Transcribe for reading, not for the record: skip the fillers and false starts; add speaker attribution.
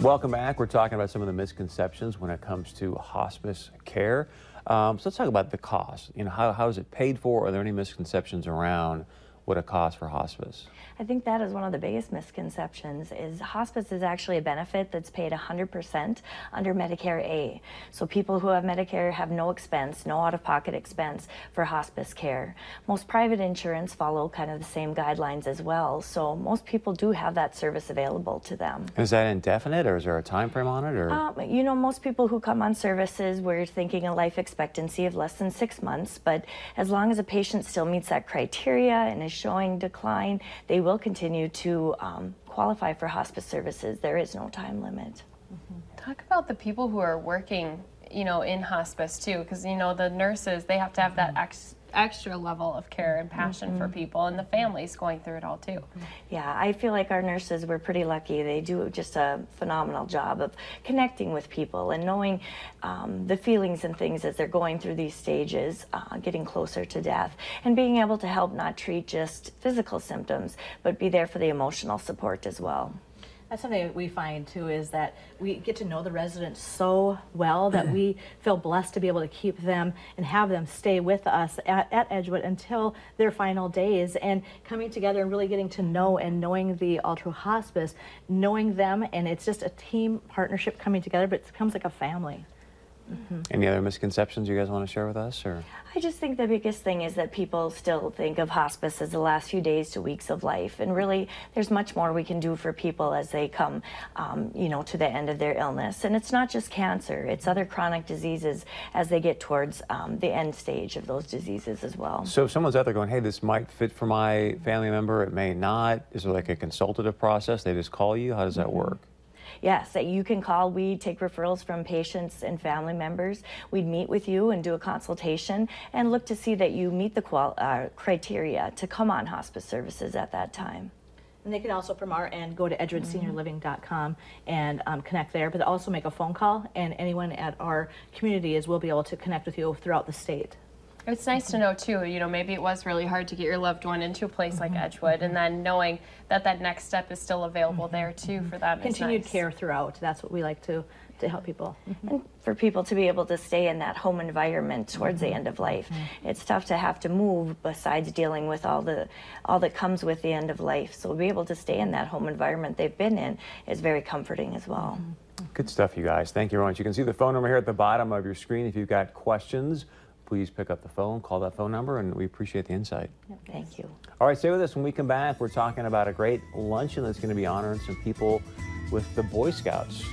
Speaker 1: Welcome back. We're talking about some of the misconceptions when it comes to hospice care. So let's talk about the cost. How is it paid for? Are there any misconceptions around what it costs for hospice?
Speaker 2: I think that is one of the biggest misconceptions is hospice is actually a benefit that's paid 100% under Medicare A. So people who have Medicare have no expense, no out-of-pocket expense for hospice care. Most private insurance follow kind of the same guidelines as well. So most people do have that service available to them.
Speaker 1: Is that indefinite, or is there a time frame on it? Or?
Speaker 2: Most people who come on services, we're thinking a life expectancy of less than 6 months, but as long as a patient still meets that criteria and is showing decline, they will continue to qualify for hospice services. There is no time limit.
Speaker 3: Talk about the people who are working, in hospice too, because the nurses, they have to have that extra level of care and passion for people, and the families going through it all too.
Speaker 2: Yeah, I feel like our nurses, we're pretty lucky. They do just a phenomenal job of connecting with people and knowing the feelings and things as they're going through these stages, getting closer to death, and being able to help not treat just physical symptoms, but be there for the emotional support as well.
Speaker 4: That's something we find too, is that we get to know the residents so well that we feel blessed to be able to keep them and have them stay with us at Edgewood until their final days, and coming together and really getting to know and knowing the Altru Hospice, knowing them, and it's just a team partnership coming together, but it becomes like a family.
Speaker 1: Any other misconceptions you guys want to share with us? Or?
Speaker 2: I just think the biggest thing is that people still think of hospice as the last few days to weeks of life, and really there's much more we can do for people as they come to the end of their illness. And it's not just cancer, it's other chronic diseases as they get towards the end stage of those diseases as well.
Speaker 1: So if someone's out there going, hey, this might fit for my family member, it may not, is there like a consultative process? They just call you? How does that work?
Speaker 2: Yes, you can call. We take referrals from patients and family members. We'd meet with you and do a consultation and look to see that you meet the criteria to come on hospice services at that time.
Speaker 4: And they can also, from our end, go to edgewoodSeniorLiving.com and connect there, but also make a phone call, and anyone at our community will be able to connect with you throughout the state.
Speaker 3: It's nice to know too, maybe it was really hard to get your loved one into a place like Edgewood, and then knowing that that next step is still available there too for them.
Speaker 4: Continued care throughout. That's what we like to help people.
Speaker 2: And for people to be able to stay in that home environment towards the end of life. It's tough to have to move besides dealing with all that comes with the end of life. So to be able to stay in that home environment they've been in is very comforting as well.
Speaker 1: Good stuff, you guys. Thank you very much. You can see the phone number here at the bottom of your screen. If you've got questions, please pick up the phone, call that phone number, and we appreciate the insight.
Speaker 2: Thank you.
Speaker 1: All right, stay with us. When we come back, we're talking about a great luncheon that's going to be honoring some people with the Boy Scouts.